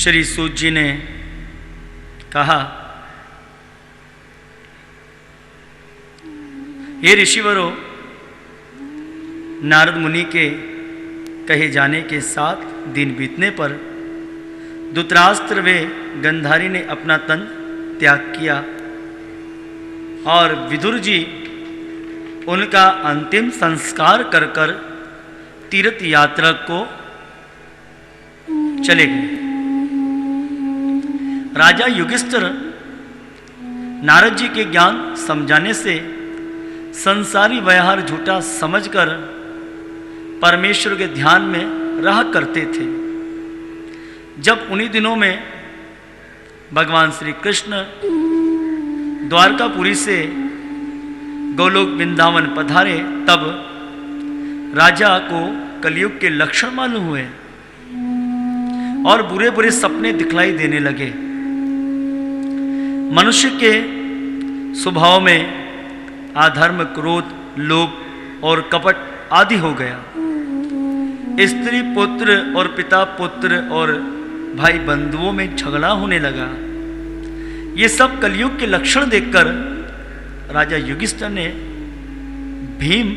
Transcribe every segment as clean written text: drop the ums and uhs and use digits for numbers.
श्री सूत जी ने कहा, हे ऋषिवरों, नारद मुनि के कहे जाने के 7 दिन बीतने पर धृतराष्ट्र व गंधारी ने अपना तन त्याग किया और विदुर जी उनका अंतिम संस्कार कर कर तीर्थ यात्रा को चले गए। राजा युधिष्ठिर नारद जी के ज्ञान समझाने से संसारी व्यवहार झूठा समझकर परमेश्वर के ध्यान में रहा करते थे। जब उन्हीं दिनों में भगवान श्री कृष्ण द्वारकापुरी से गोलोक वृंदावन पधारे, तब राजा को कलयुग के लक्षण मालूम हुए और बुरे बुरे सपने दिखलाई देने लगे। मनुष्य के स्वभाव में अधर्म, क्रोध, लोभ और कपट आदि हो गया। स्त्री पुत्र और पिता पुत्र और भाई बंधुओं में झगड़ा होने लगा। ये सब कलयुग के लक्षण देखकर राजा युधिष्ठिर ने भीम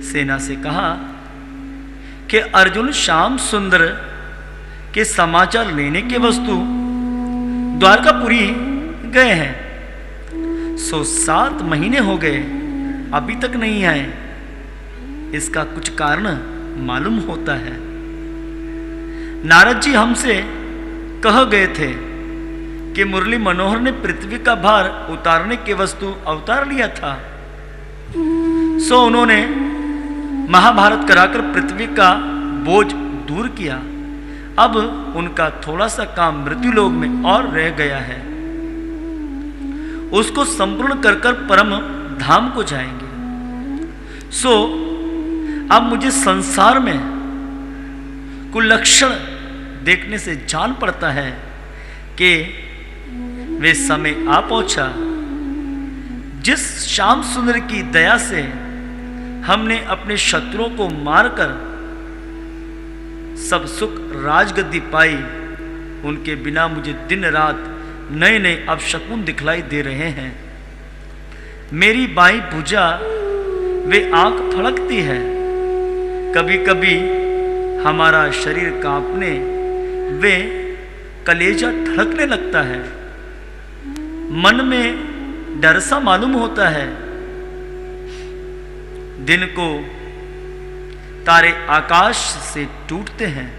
सेना से कहा कि अर्जुन श्याम सुंदर के समाचार लेने के वस्तु द्वारकापुरी गए हैं। 7 महीने हो गए, अभी तक नहीं आए। इसका कुछ कारण मालूम होता है। नारद जी हमसे कह गए थे कि मुरली मनोहर ने पृथ्वी का भार उतारने के वस्तु अवतार लिया था। सो उन्होंने महाभारत कराकर पृथ्वी का बोझ दूर किया। अब उनका थोड़ा सा काम मृत्युलोक में और रह गया है, उसको संपूर्ण कर कर परम धाम को जाएंगे। सो अब मुझे संसार में कुलक्षण देखने से जान पड़ता है कि वे समय आ पहुंचा जिस श्याम सुंदर की दया से हमने अपने शत्रुओं को मारकर सब सुख राजगद्दी पाई। उनके बिना मुझे दिन रात नए नए अपशकुन दिखलाई दे रहे हैं। मेरी बाईं भुजा वे आंख फड़कती है। कभी कभी हमारा शरीर कांपने वे कलेजा धड़कने लगता है। मन में डर सा मालूम होता है। दिन को तारे आकाश से टूटते हैं।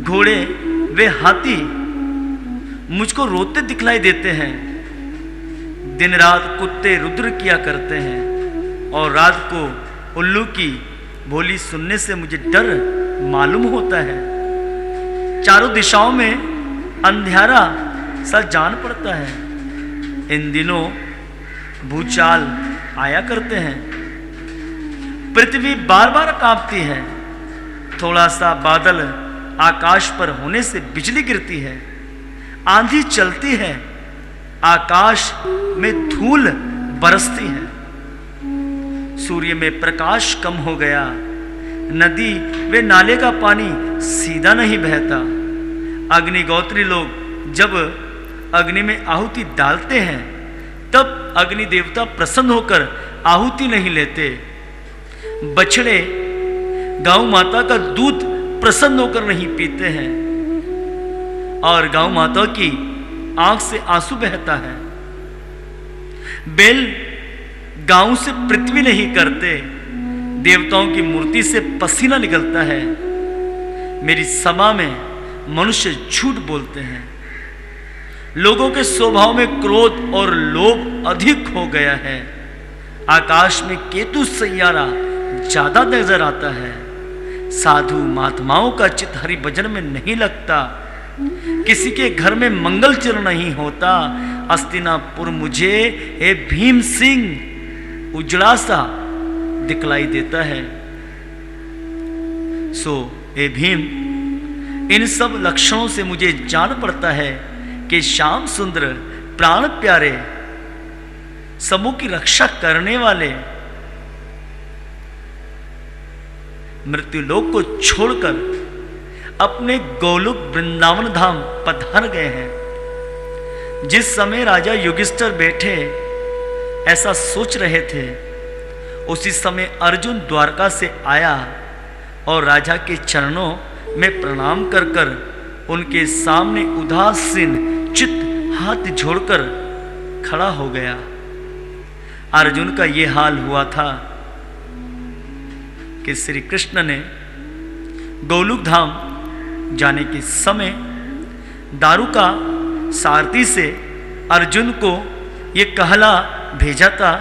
घोड़े वे हाथी मुझको रोते दिखलाई देते हैं। दिन रात कुत्ते रुद्र किया करते हैं और रात को उल्लू की बोली सुनने से मुझे डर मालूम होता है। चारों दिशाओं में अंधियारा सा जान पड़ता है। इन दिनों भूचाल आया करते हैं। पृथ्वी बार बार कांपती है। थोड़ा सा बादल आकाश पर होने से बिजली गिरती है। आंधी चलती है। आकाश में धूल बरसती है। सूर्य में प्रकाश कम हो गया। नदी व नाले का पानी सीधा नहीं बहता। अग्निगोत्री लोग जब अग्नि में आहुति डालते हैं तब अग्नि देवता प्रसन्न होकर आहुति नहीं लेते। बछड़े गौ माता का दूध प्रसन्न होकर नहीं पीते हैं और गौ माता की आंख से आंसू बहता है। बैल गांव से पृथ्वी नहीं करते। देवताओं की मूर्ति से पसीना निकलता है। मेरी सभा में मनुष्य झूठ बोलते हैं। लोगों के स्वभाव में क्रोध और लोभ अधिक हो गया है। आकाश में केतु सैयारा ज्यादा नजर आता है। साधु महात्माओं का चित हरि भजन में नहीं लगता। किसी के घर में मंगल चिर नहीं होता। हस्तिनापुर मुझे हे भीम सिंह उजड़ा सा दिखलाई देता है। सो हे भीम, इन सब लक्षणों से मुझे जान पड़ता है कि श्याम सुंदर प्राण प्यारे सबों की रक्षा करने वाले मृत्युलोक को छोड़कर अपने गोलोक वृंदावन धाम पधार गए हैं। जिस समय राजा युधिष्ठिर बैठे ऐसा सोच रहे थे, उसी समय अर्जुन द्वारका से आया और राजा के चरणों में प्रणाम कर कर उनके सामने उदासीन चित्त हाथ जोड़कर खड़ा हो गया। अर्जुन का यह हाल हुआ था कि श्री कृष्ण ने गोलोक धाम जाने के समय दारुका सारथी से अर्जुन को यह कहला भेजा था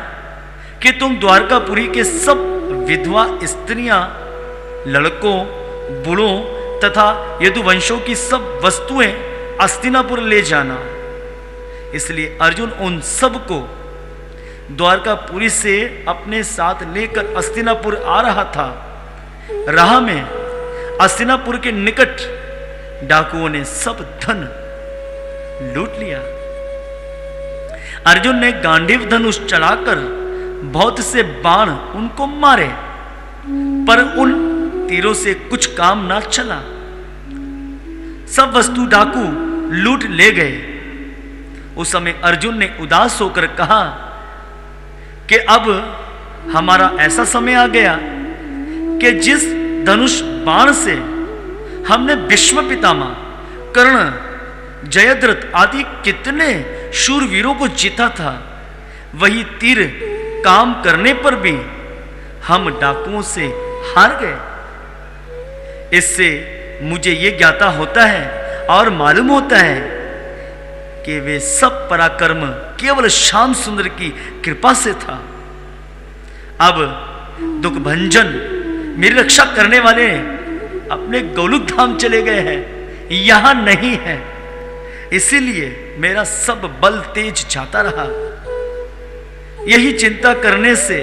कि तुम द्वारकापुरी के सब विधवा स्त्रियां, लड़कों, बूढ़ों तथा यदुवंशों की सब वस्तुएं हस्तिनापुर ले जाना। इसलिए अर्जुन उन सब को द्वारकापुरी से अपने साथ लेकर हस्तिनापुर आ रहा था। राह में हस्तिनापुर के निकट डाकुओं ने सब धन लूट लिया। अर्जुन ने गांडीव धनुष चढ़ाकर बहुत से बाण उनको मारे, पर उन तीरों से कुछ काम ना चला। सब वस्तु डाकू लूट ले गए। उस समय अर्जुन ने उदास होकर कहा कि अब हमारा ऐसा समय आ गया कि जिस धनुष बाण से हमने भीष्म पितामह, कर्ण, जयद्रथ आदि कितने शूरवीरों को जीता था, वही तीर काम करने पर भी हम डाकुओं से हार गए। इससे मुझे ये ज्ञाता होता है और मालूम होता है कि वे सब पराक्रम केवल श्याम सुंदर की कृपा से था। अब दुख भंजन मेरी रक्षा करने वाले अपने गोलोक धाम चले गए हैं, यहां नहीं है। इसीलिए मेरा सब बल तेज जाता रहा। यही चिंता करने से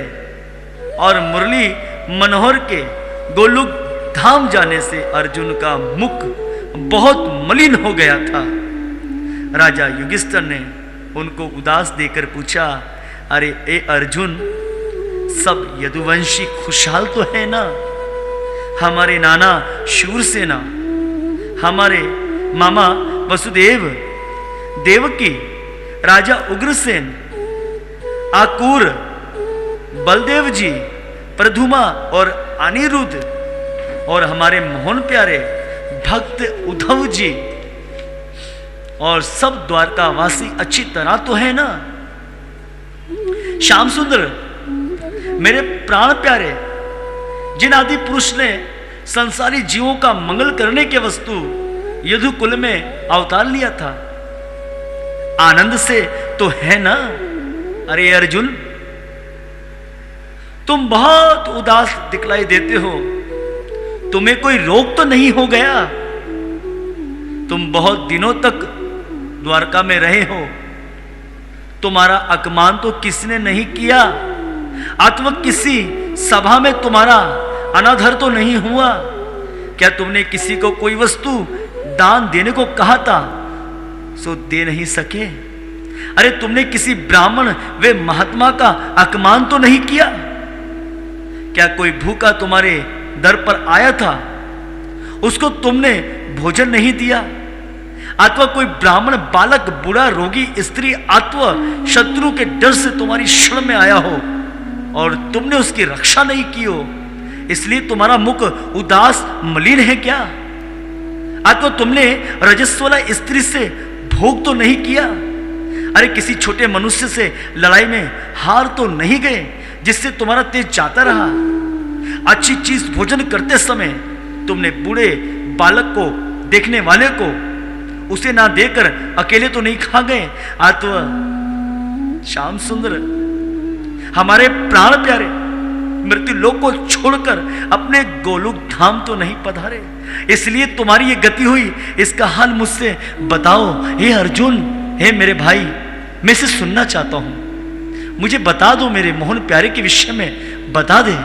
और मुरली मनोहर के गोलोक धाम जाने से अर्जुन का मुख बहुत मलिन हो गया था। राजा युधिष्ठिर ने उनको उदास देकर पूछा, अरे ए अर्जुन, सब यदुवंशी खुशहाल तो है ना? हमारे नाना शूरसेना, हमारे मामा वसुदेव, देवकी, राजा उग्रसेन, आकुर, बलदेव जी, प्रधुमा और अनिरुद्ध, और हमारे मोहन प्यारे भक्त उद्धव जी और सब द्वारकावासी अच्छी तरह तो है ना? श्याम सुंदर, मेरे प्राण प्यारे, जिन आदि पुरुष ने संसारी जीवों का मंगल करने के वस्तु यदुकुल में अवतार लिया था, आनंद से तो है ना? अरे अर्जुन, तुम बहुत उदास दिखलाई देते हो। तुम्हें कोई रोग तो नहीं हो गया? तुम बहुत दिनों तक द्वारका में रहे हो, तुम्हारा अपमान तो किसने नहीं किया? अथवा किसी सभा में तुम्हारा अनादर तो नहीं हुआ? क्या तुमने किसी को कोई वस्तु दान देने को कहा था, सो दे नहीं सके? अरे तुमने किसी ब्राह्मण वे महात्मा का अपमान तो नहीं किया? क्या कोई भूखा तुम्हारे दर पर आया था, उसको तुमने भोजन नहीं दिया? अथवा कोई ब्राह्मण बालक, बूढ़ा, रोगी, स्त्री अथवा शत्रु के डर से तुम्हारी शरण में आया हो और तुमने उसकी रक्षा नहीं की हो, इसलिए तुम्हारा मुख उदास मलिन है क्या? अथवा तुमने रजस्वला स्त्री से भोग तो नहीं किया? अरे किसी छोटे मनुष्य से लड़ाई में हार तो नहीं गए जिससे तुम्हारा तेज जाता रहा? अच्छी चीज भोजन करते समय तुमने बूढ़े बालक को, देखने वाले को, उसे ना देकर अकेले तो नहीं खा गए? अथवा श्याम सुंदर, हमारे प्राण प्यारे, मृत्यु लोक को छोड़कर अपने गोलोक धाम तो नहीं पधारे, इसलिए तुम्हारी ये गति हुई। इसका हाल मुझसे बताओ हे अर्जुन, हे मेरे भाई, मैं इसे सुनना चाहता हूं। मुझे बता दो, मेरे मोहन प्यारे के विषय में बता दे।